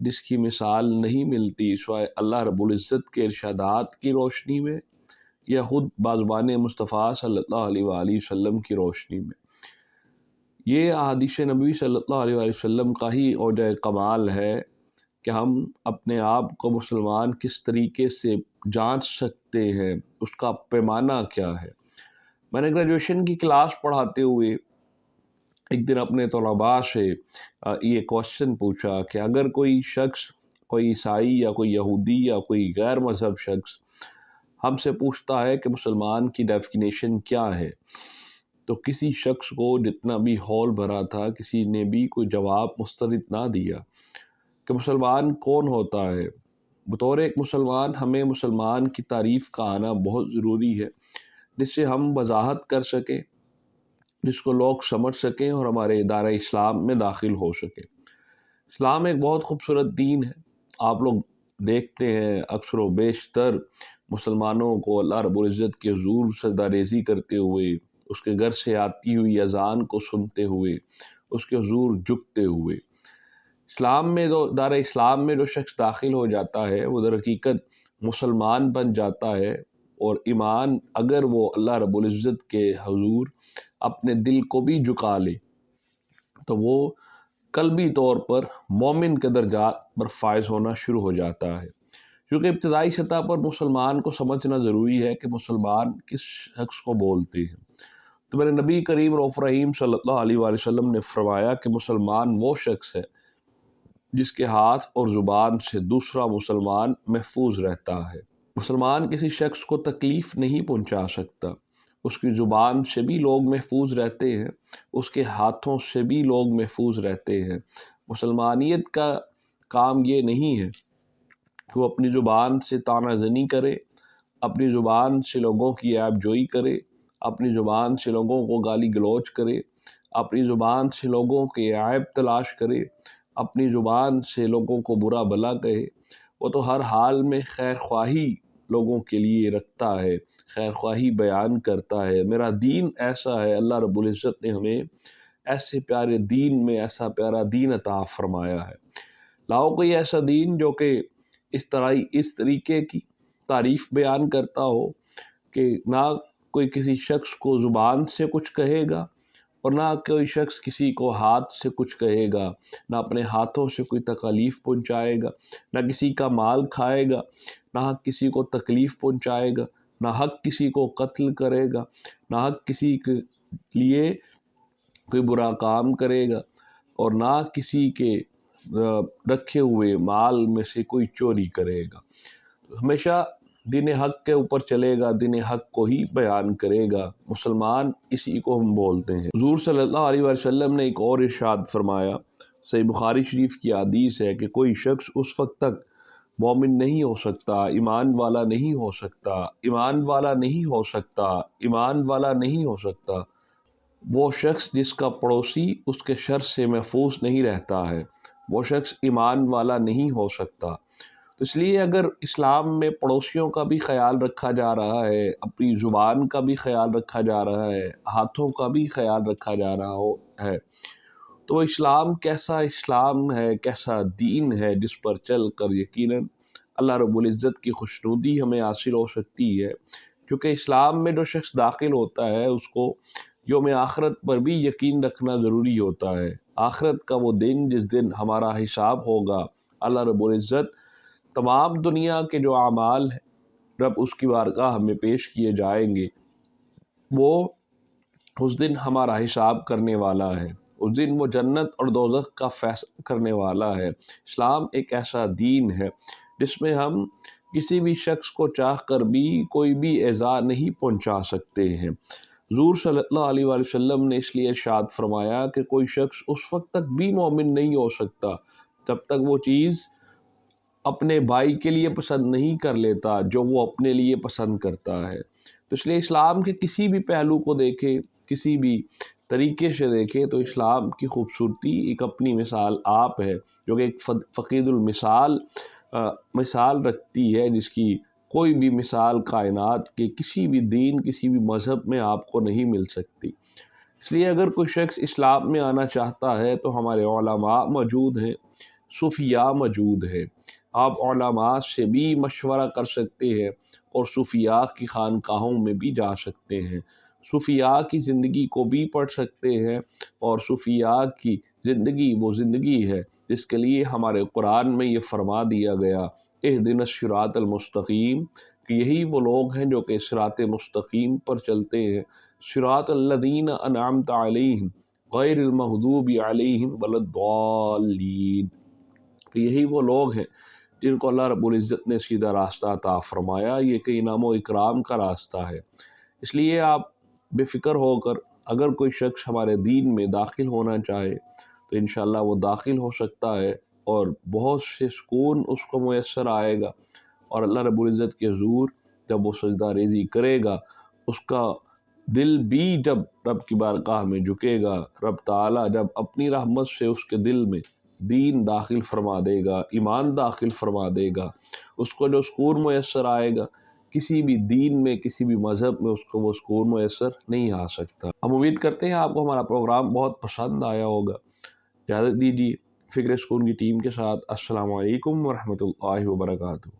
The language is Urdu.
جس کی مثال نہیں ملتی سوائے اللہ رب العزت کے ارشادات کی روشنی میں یا خود بازبان مصطفیٰ صلی اللہ علیہ وآلہ وسلم کی روشنی میں۔ یہ احادیث نبوی صلی اللہ علیہ وآلہ وسلم کا ہی اوجہ کمال ہے کہ ہم اپنے آپ کو مسلمان کس طریقے سے جانچ سکتے ہیں، اس کا پیمانہ کیا ہے۔ میں نے گریجویشن کی کلاس پڑھاتے ہوئے ایک دن اپنے طلباء سے یہ کوشچن پوچھا کہ اگر کوئی شخص، کوئی عیسائی یا کوئی یہودی یا کوئی غیر مذہب شخص ہم سے پوچھتا ہے کہ مسلمان کی ڈیفینیشن کیا ہے، تو کسی شخص کو جتنا بھی ہول بھرا تھا کسی نے بھی کوئی جواب مسترد نہ دیا کہ مسلمان کون ہوتا ہے۔ بطور ایک مسلمان ہمیں مسلمان کی تعریف کا آنا بہت ضروری ہے، جس سے ہم وضاحت کر سکیں، جس کو لوگ سمجھ سکیں اور ہمارے ادارہ اسلام میں داخل ہو سکیں۔ اسلام ایک بہت خوبصورت دین ہے۔ آپ لوگ دیکھتے ہیں اکثر و بیشتر مسلمانوں کو اللہ رب العزت کے حضور سجدہ ریزی کرتے ہوئے، اس کے گھر سے آتی ہوئی اذان کو سنتے ہوئے، اس کے حضور جھکتے ہوئے۔ اسلام میں ادارہ اسلام میں جو شخص داخل ہو جاتا ہے وہ در حقیقت مسلمان بن جاتا ہے، اور ایمان اگر وہ اللہ رب العزت کے حضور اپنے دل کو بھی جھکا لے تو وہ قلبی طور پر مومن کے درجات پر فائز ہونا شروع ہو جاتا ہے۔ کیونکہ ابتدائی سطح پر مسلمان کو سمجھنا ضروری ہے کہ مسلمان کس شخص کو بولتے ہیں۔ تو میرے نبی کریم رؤوف رحیم صلی اللہ علیہ وآلہ وسلم نے فرمایا کہ مسلمان وہ شخص ہے جس کے ہاتھ اور زبان سے دوسرا مسلمان محفوظ رہتا ہے۔ مسلمان کسی شخص کو تکلیف نہیں پہنچا سکتا، اس کی زبان سے بھی لوگ محفوظ رہتے ہیں، اس کے ہاتھوں سے بھی لوگ محفوظ رہتے ہیں۔ مسلمانیت کا کام یہ نہیں ہے کہ وہ اپنی زبان سے طعنہ زنی کرے، اپنی زبان سے لوگوں کی عیب جوئی کرے، اپنی زبان سے لوگوں کو گالی گلوچ کرے، اپنی زبان سے لوگوں کے عیب تلاش کرے، اپنی زبان سے لوگوں کو برا بھلا کہے۔ وہ تو ہر حال میں خیر خواہی لوگوں کے لیے رکھتا ہے، خیر خواہی بیان کرتا ہے۔ میرا دین ایسا ہے، اللہ رب العزت نے ہمیں ایسے پیارے دین میں ایسا پیارا دین عطا فرمایا ہے۔ لاؤ کوئی ایسا دین جو کہ اس طریقے کی تعریف بیان کرتا ہو کہ نہ کوئی کسی شخص کو زبان سے کچھ کہے گا اور نہ کوئی شخص کسی کو ہاتھ سے کچھ کہے گا، نہ اپنے ہاتھوں سے کوئی تکلیف پہنچائے گا، نہ کسی کا مال کھائے گا، نہ کسی کو تکلیف پہنچائے گا، نہ حق کسی کو قتل کرے گا، نہ حق کسی کے لیے کوئی برا کام کرے گا، اور نہ کسی کے رکھے ہوئے مال میں سے کوئی چوری کرے گا۔ ہمیشہ دین حق کے اوپر چلے گا، دین حق کو ہی بیان کرے گا۔ مسلمان اسی کو ہم بولتے ہیں۔ حضور صلی اللہ علیہ وسلم نے ایک اور ارشاد فرمایا، صحیح بخاری شریف کی حدیث ہے کہ کوئی شخص اس وقت تک مومن نہیں ہو سکتا، ایمان والا نہیں ہو سکتا، ایمان والا نہیں ہو سکتا، ایمان والا نہیں ہو سکتا، وہ شخص جس کا پڑوسی اس کے شر سے محفوظ نہیں رہتا ہے، وہ شخص ایمان والا نہیں ہو سکتا۔ تو اس لیے اگر اسلام میں پڑوسیوں کا بھی خیال رکھا جا رہا ہے، اپنی زبان کا بھی خیال رکھا جا رہا ہے، ہاتھوں کا بھی خیال رکھا جا رہا ہے، تو وہ اسلام کیسا اسلام ہے، کیسا دین ہے جس پر چل کر یقیناً اللہ رب العزت کی خوشنودی ہمیں حاصل ہو سکتی ہے۔ کیونکہ اسلام میں جو شخص داخل ہوتا ہے اس کو یوم آخرت پر بھی یقین رکھنا ضروری ہوتا ہے۔ آخرت کا وہ دن جس دن ہمارا حساب ہوگا، اللہ رب العزت تمام دنیا کے جو اعمال ہیں رب اس کی بارگاہ ہمیں پیش کیے جائیں گے، وہ اس دن ہمارا حساب کرنے والا ہے، اس دن وہ جنت اور دوزخ کا فیصلہ کرنے والا ہے۔ اسلام ایک ایسا دین ہے جس میں ہم کسی بھی شخص کو چاہ کر بھی کوئی بھی ایذا نہیں پہنچا سکتے ہیں۔ حضور صلی اللہ علیہ وآلہ وسلم نے اس لیے ارشاد فرمایا کہ کوئی شخص اس وقت تک بھی مومن نہیں ہو سکتا جب تک وہ چیز اپنے بھائی کے لیے پسند نہیں کر لیتا جو وہ اپنے لیے پسند کرتا ہے۔ تو اس لیے اسلام کے کسی بھی پہلو کو دیکھے، کسی بھی طریقے سے دیکھے تو اسلام کی خوبصورتی ایک اپنی مثال آپ ہے، جو کہ ایک فقید المثال مثال رکھتی ہے، جس کی کوئی بھی مثال کائنات کے کسی بھی دین، کسی بھی مذہب میں آپ کو نہیں مل سکتی۔ اس لیے اگر کوئی شخص اسلام میں آنا چاہتا ہے تو ہمارے علماء موجود ہیں صوفیاء موجود ہے، آپ علماء سے بھی مشورہ کر سکتے ہیں اور صوفیاء کی خانقاہوں میں بھی جا سکتے ہیں، صوفیاء کی زندگی کو بھی پڑھ سکتے ہیں، اور صوفیاء کی زندگی وہ زندگی ہے جس کے لیے ہمارے قرآن میں یہ فرما دیا گیا اہدنا الصراط المستقیم، کہ یہی وہ لوگ ہیں جو کہ صراط مستقیم پر چلتے ہیں، صراط الذین انعمت علیہم غیر المغضوب علیہم ولا الضالین، کہ یہی وہ لوگ ہیں جن کو اللہ رب العزت نے سیدھا راستہ عطا فرمایا، یہ کہ انعام و اکرام کا راستہ ہے۔ اس لیے آپ بے فکر ہو کر اگر کوئی شخص ہمارے دین میں داخل ہونا چاہے تو انشاءاللہ وہ داخل ہو سکتا ہے، اور بہت سے سکون اس کو میسر آئے گا، اور اللہ رب العزت کے حضور جب وہ سجدہ ریزی کرے گا، اس کا دل بھی جب رب کی بارگاہ میں جھکے گا، رب تعالیٰ جب اپنی رحمت سے اس کے دل میں دین داخل فرما دے گا، ایمان داخل فرما دے گا، اس کو جو سکون میسر آئے گا کسی بھی دین میں، کسی بھی مذہب میں اس کو وہ سکون میسر نہیں آ سکتا۔ ہم امید کرتے ہیں آپ کو ہمارا پروگرام بہت پسند آیا ہوگا۔ اجازت دیجیے فکر اسکول کی ٹیم کے ساتھ، السلام علیکم ورحمۃ اللہ وبرکاتہ۔